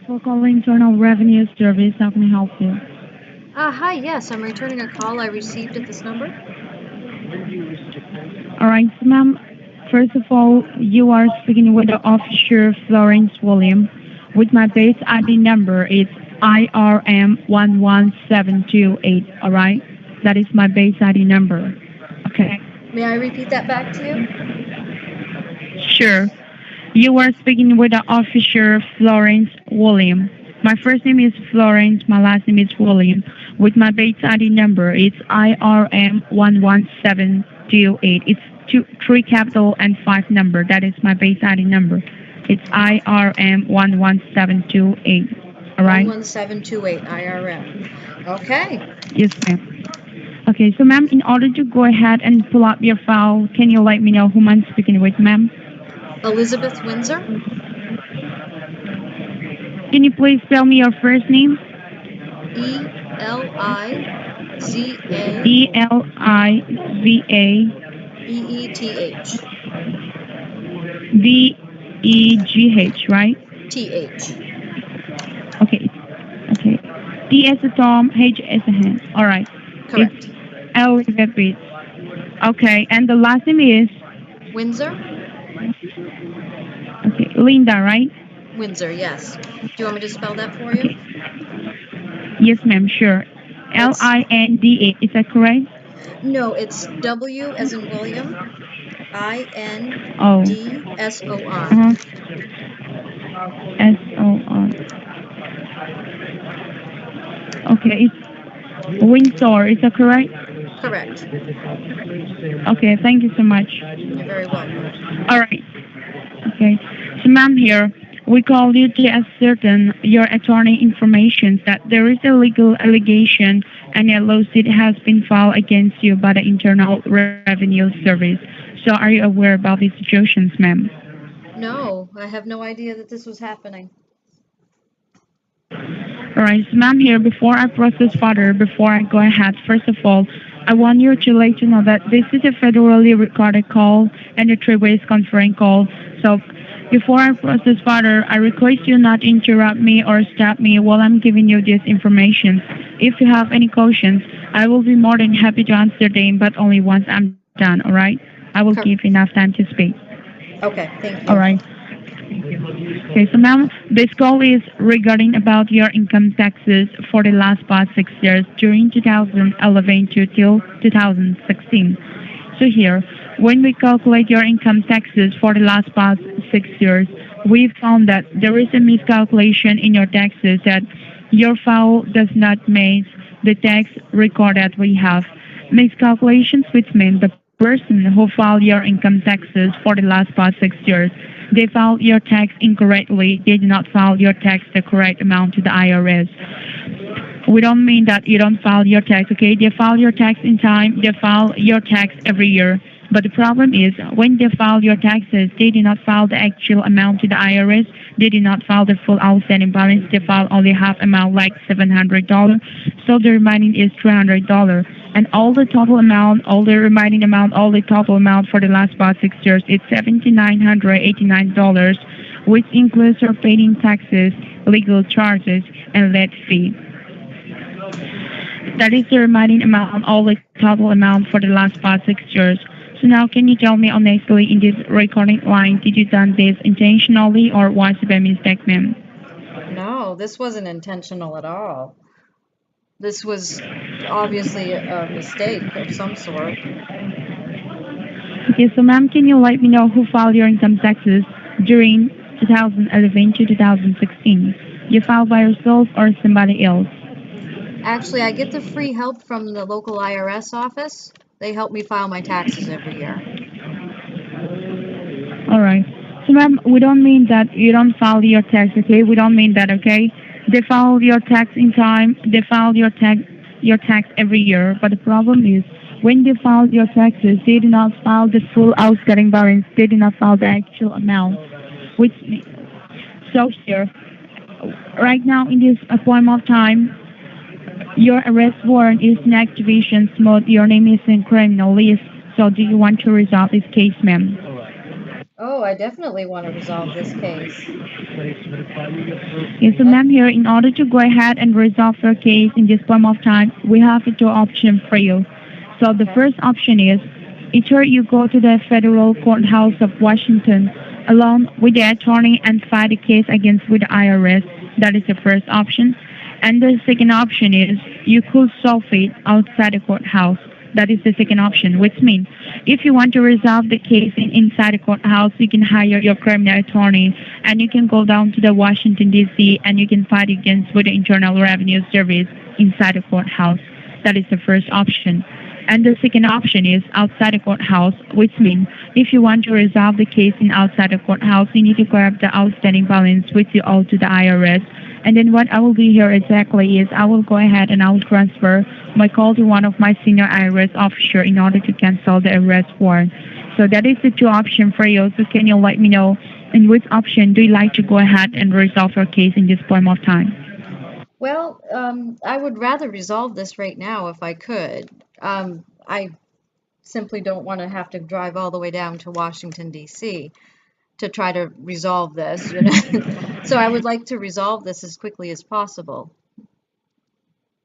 For calling Internal Revenue Service, how can I help you? Hi, yes, I'm returning a call I received at this number. All right, so ma'am, first of all, you are speaking with the officer Florence William. With my base ID number, it's IRM11728, all right? That is my base ID number. Okay, May I repeat that back to you? sure. You are speaking with the officer Florence William. My first name is Florence, my last name is William. With my base ID number, it's IRM11728. It's three capital and five number. That is my base ID number. It's IRM11728. All right? 11728 IRM. Okay. Yes, ma'am. Okay, so ma'am, in order to go ahead and pull up your file, can you let me know whom I'm speaking with, ma'am? Elizabeth Windsor. Can you please spell me your first name? Eliza Eliza Eeth. Vegh, right? TH. Okay. Okay. T as a Tom, H as a hand. All right. Correct. It's Elizabeth. Okay. And the last name is Windsor. okay, Linda, right? Windsor, yes. Do you want me to spell that for you? Yes, ma'am. Sure. Linda. Is that correct? No, it's W as in William. Oh. INDSOR. SOR. Okay. It's Windsor. Is that correct? Correct. Okay. Thank you so much. You're very welcome. All right. Okay. So, ma'am, here we call you to ascertain your attorney information that there is a legal allegation and a lawsuit has been filed against you by the Internal Revenue Service. So, are you aware about these situations, ma'am? No, I have no idea that this was happening. All right. So, ma'am, here before I process further, before I go ahead, first of all, I want you to let you know that this is a federally recorded call and a three-way conferring call. So before I process further, I request you not interrupt me or stop me while I'm giving you this information. If you have any questions, I will be more than happy to answer them, but only once I'm done, all right? I will give enough time to speak. Okay, thank you. All right. Okay, so ma'am, this call is regarding about your income taxes for the last past 6 years during 2011 to till 2016. So here, when we calculate your income taxes for the last past 6 years, we found that there is a miscalculation in your taxes that your file does not match the tax record that we have. Miscalculations, which mean the person who filed your income taxes for the last past 6 years, they filed your tax incorrectly. They did not file your tax the correct amount to the IRS. We don't mean that you don't file your tax, okay? They file your tax in time. They file your tax every year. But the problem is when they file your taxes, they did not file the actual amount to the IRS. They did not file the full outstanding balance. They file only half amount, like $700. So the remaining is $300. And all the total amount, all the remaining amount, all the total amount for the last past 6 years, it's $1,789, which includes your paying taxes, legal charges, and late fee. That is the remaining amount, all the total amount for the last past 6 years. So now, can you tell me honestly in this recording line, did you done this intentionally or was it by mistake, ma'am? No, this wasn't intentional at all. This was obviously a mistake of some sort. Okay, so ma'am, can you let me know who filed your income taxes during 2011 to 2016? You filed by yourself or somebody else? Actually, I get the free help from the local IRS office. They help me file my taxes every year. All right. So, ma'am, we don't mean that you don't file your tax, okay? We don't mean that, okay? They file your tax in time. They file your tax every year. But the problem is, when they file your taxes, they do not file the full outstanding balance. They do not file the actual amount. Which so here, right now in this appointment of time, your arrest warrant is in activation mode. Your name is in criminal list. So, do you want to resolve this case, ma'am? Oh, I definitely want to resolve this case. Yes, so ma'am, here, in order to go ahead and resolve your case in this point of time, we have two options for you. So the Okay. first option is either you go to the federal courthouse of Washington along with the attorney and file a case against with the IRS. That is the first option. And the second option is you could solve it outside the courthouse. That is the second option, which means if you want to resolve the case inside the courthouse, you can hire your criminal attorney and you can go down to the Washington, D.C., and you can fight against with the Internal Revenue Service inside the courthouse. That is the first option. And the second option is outside the courthouse, which means if you want to resolve the case in outside the courthouse, you need to grab the outstanding balance which you owe to the IRS. And then what I will do here exactly is I will go ahead and I will transfer my call to one of my senior IRS officer in order to cancel the arrest warrant. So that is the two options for you. So can you let me know in which option do you like to go ahead and resolve your case in this point of time? Well, I would rather resolve this right now if I could. I simply don't want to have to drive all the way down to Washington, D.C. to try to resolve this, you know. So I would like to resolve this as quickly as possible.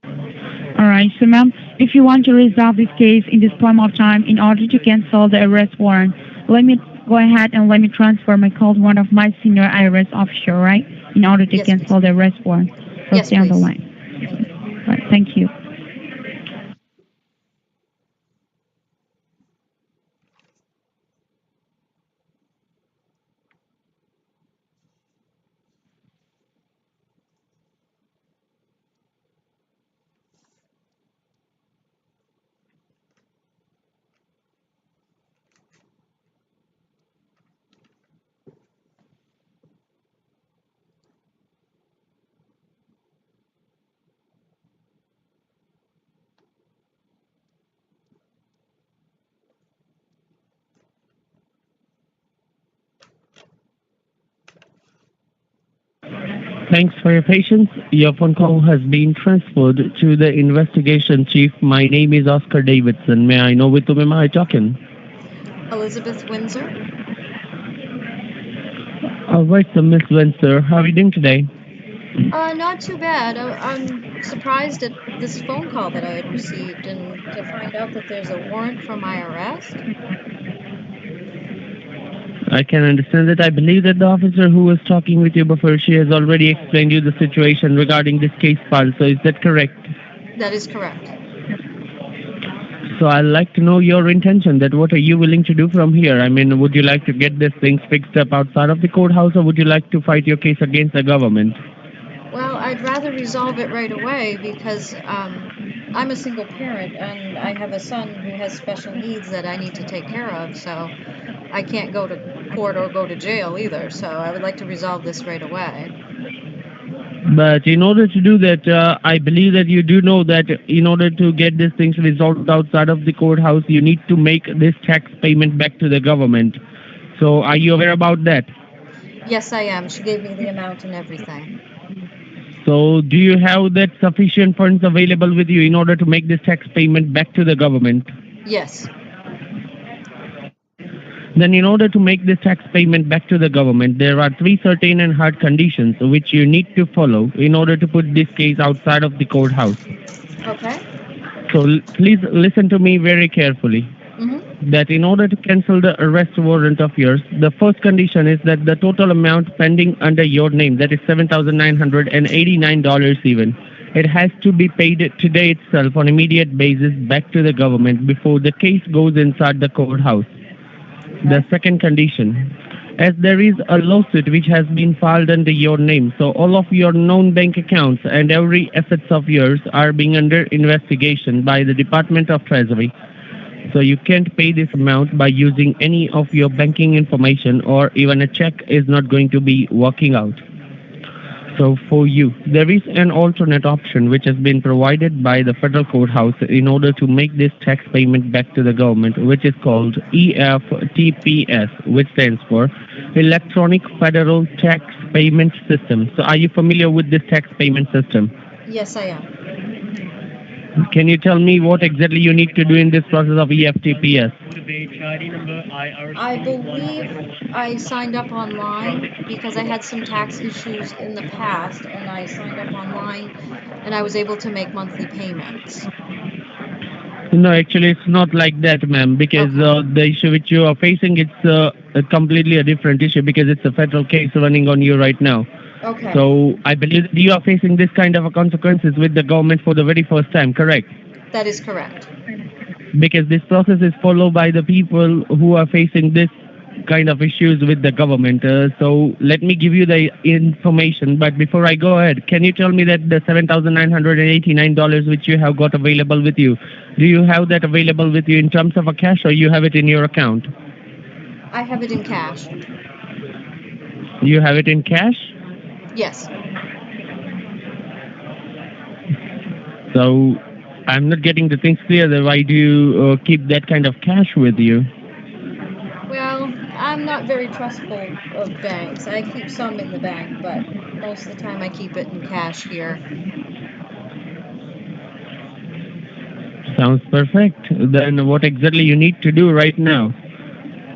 All right, so ma'am, if you want to resolve this case in this point of time in order to cancel the arrest warrant, let me go ahead and let me transfer my call to one of my senior IRS officer, right, in order to Yes, please. cancel the arrest warrant. So Yes, stay on the please. line. Thank you. All right, thank you. Thanks for your patience. Your phone call has been transferred to the investigation chief. My name is Oscar Davidson. May I know with whom am I talking? Elizabeth Windsor? All right, so Miss Windsor, how are you doing today? Not too bad. I'm surprised at this phone call that I had received and to find out that there's a warrant for my arrest. I can understand that. I believe that the officer who was talking with you before, she has already explained you the situation regarding this case file. So is that correct? That is correct. So I'd like to know your intention, that what are you willing to do from here? I mean, would you like to get this thing fixed up outside of the courthouse, or would you like to fight your case against the government? Well, I'd rather resolve it right away because I'm a single parent and I have a son who has special needs that I need to take care of. So I can't go to court or go to jail either. So I would like to resolve this right away. But in order to do that, I believe that you do know that in order to get these things resolved outside of the courthouse, you need to make this tax payment back to the government. So are you aware about that? Yes, I am. She gave me the amount and everything. So do you have that sufficient funds available with you in order to make this tax payment back to the government? Yes. Then in order to make this tax payment back to the government, there are 3 certain and hard conditions which you need to follow in order to put this case outside of the courthouse. Okay. So please listen to me very carefully. That in order to cancel the arrest warrant of yours, the first condition is that the total amount pending under your name, that is $7,989 even, it has to be paid today itself on immediate basis back to the government before the case goes inside the courthouse. The second condition, as there is a lawsuit which has been filed under your name, so all of your known bank accounts and every assets of yours are being under investigation by the Department of Treasury. So you can't pay this amount by using any of your banking information, or even a check is not going to be working out. So for you, there is an alternate option which has been provided by the federal courthouse in order to make this tax payment back to the government, which is called EFTPS, which stands for Electronic Federal Tax Payment System. So are you familiar with this tax payment system? Yes, I am. Can you tell me what exactly you need to do in this process of EFTPS? I believe I signed up online because I had some tax issues in the past, and I signed up online and I was able to make monthly payments. No, actually, it's not like that, ma'am, because Okay. the issue which you are facing, it's a completely a different issue because it's a federal case running on you right now. Okay. So I believe that you are facing this kind of a consequences with the government for the very first time, correct? That is correct. Because this process is followed by the people who are facing this kind of issues with the government. So let me give you the information. But before I go ahead, can you tell me that the $7,989 which you have got available with you, do you have that available with you in terms of a cash or you have it in your account? I have it in cash. You have it in cash? Yes. So I'm not getting the things clear. That why do you keep that kind of cash with you? Well, I'm not very trustful of banks. I keep some in the bank, but most of the time I keep it in cash here. Sounds perfect. Then what exactly you need to do right now?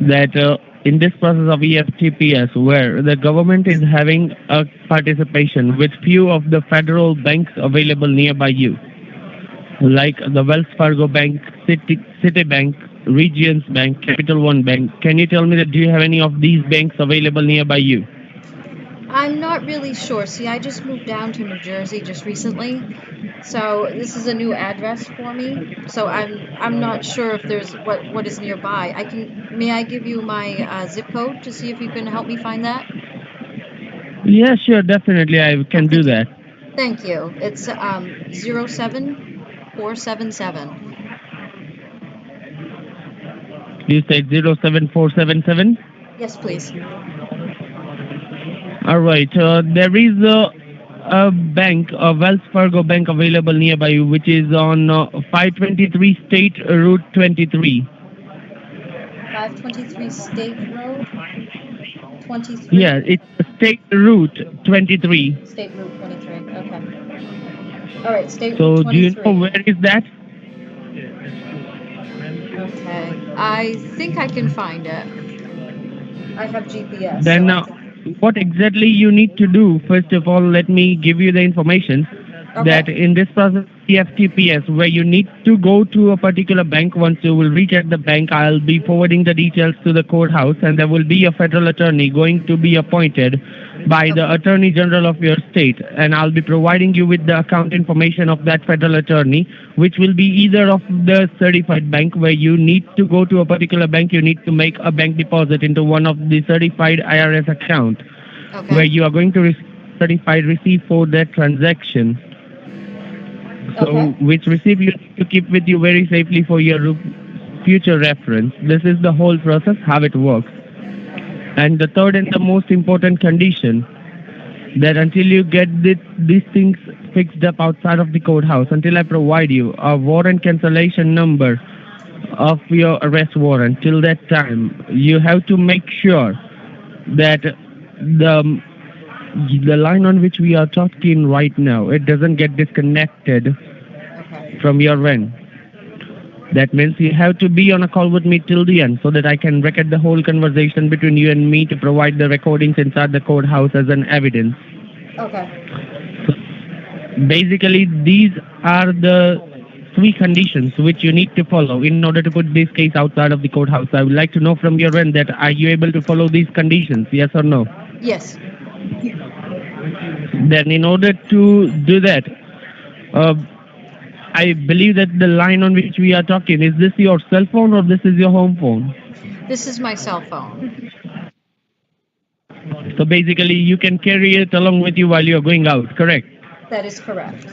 That in this process of EFTPS, where the government is having a participation with few of the federal banks available nearby you, like the Wells Fargo Bank, Citibank, Regions Bank, Capital One Bank. Can you tell me that do you have any of these banks available nearby you? I'm not really sure. See, I just moved down to New Jersey just recently, so this is a new address for me. So I'm not sure if there's what is nearby. May I give you my zip code to see if you can help me find that? Yeah, sure, definitely I Oh, can do thank you. that. Thank you. It's 07477. You said 07477. Yes, please. All right. There is a bank, a Wells Fargo bank available nearby you, which is on 523 State Route 23. 523 State Road, Yeah, 23, it's State Route 23. State Route 23. Okay. All right, State Route So do you know 23. where is that? Okay. I think I can find it. I have GPS, so Then I can. what exactly you need to do? First of all, let me give you the information that Okay. in this process EFTPS, where you need to go to a particular bank. Once you will reach at the bank, I'll be forwarding the details to the courthouse, and there will be a federal attorney going to be appointed by the Okay. Attorney General of your state, and I'll be providing you with the account information of that federal attorney, which will be either of the certified bank where you need to go to a particular bank, you need to make a bank deposit into one of the certified IRS account where Okay. you are going to receive certified receipt for that transaction. So, Okay. which receipt you need to keep with you very safely for your future reference. This is the whole process, how it works. And the third and the most important condition that until you get these things fixed up outside of the courthouse, until I provide you a warrant cancellation number of your arrest warrant, till that time, you have to make sure that the the line on which we are talking right now, it doesn't get disconnected Okay. from your end. That means you have to be on a call with me till the end so that I can record the whole conversation between you and me to provide the recordings inside the courthouse as an evidence. Okay. Basically, these are the three conditions which you need to follow in order to put this case outside of the courthouse. I would like to know from your end that are you able to follow these conditions, yes or no? Yes. Then in order to do that, uh, I believe that the line on which we are talking, is this your cell phone or this is your home phone? This is my cell phone. So basically you can carry it along with you while you're going out, correct? That is correct.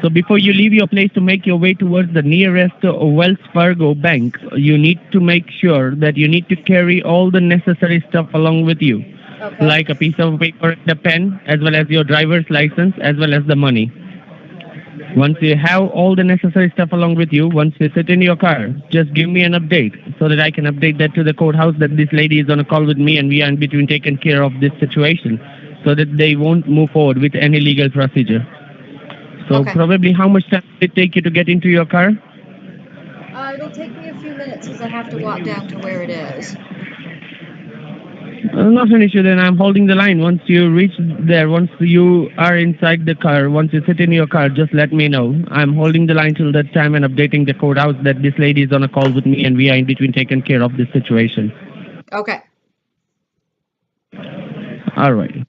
So before you leave your place to make your way towards the nearest Wells Fargo bank, you need to make sure that you need to carry all the necessary stuff along with you, Okay. like a piece of paper and a pen, as well as your driver's license, as well as the money. Once you have all the necessary stuff along with you, once you sit in your car, just give me an update so that I can update that to the courthouse that this lady is on a call with me and we are in between taking care of this situation so that they won't move forward with any legal procedure. So Okay. probably how much time did it take you to get into your car? It'll take me a few minutes as I have to walk down to where it is. Not an issue then. I'm holding the line. Once you reach there, once you are inside the car, once you sit in your car, just let me know. I'm holding the line till that time and updating the courthouse that this lady is on a call with me and we are in between taking care of this situation. Okay. All right.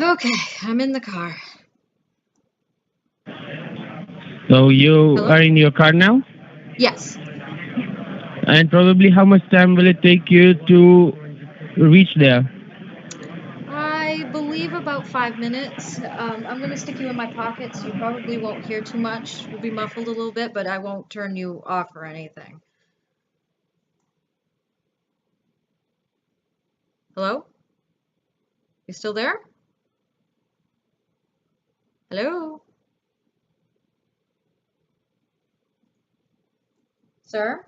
Okay, I'm in the car. So you Hello? are in your car now? Yes. And probably how much time will it take you to reach there? I believe about 5 minutes. I'm going to stick you in my pocket, so you probably won't hear too much. You'll be muffled a little bit, but I won't turn you off or anything. Hello? You still there? Hello? Sir?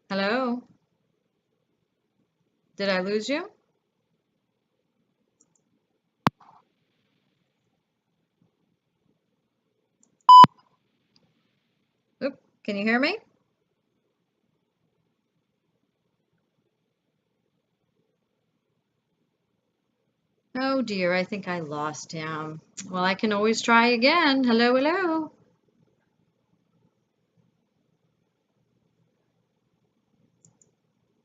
Hello? Did I lose you? Oop, can you hear me? Oh dear, I think I lost him. Well, I can always try again. Hello, hello.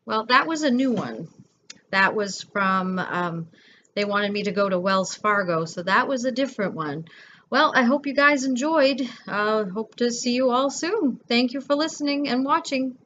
Well, that was a new one. That was from, they wanted me to go to Wells Fargo, so that was a different one. Well, I hope you guys enjoyed. Hope to see you all soon. Thank you for listening and watching.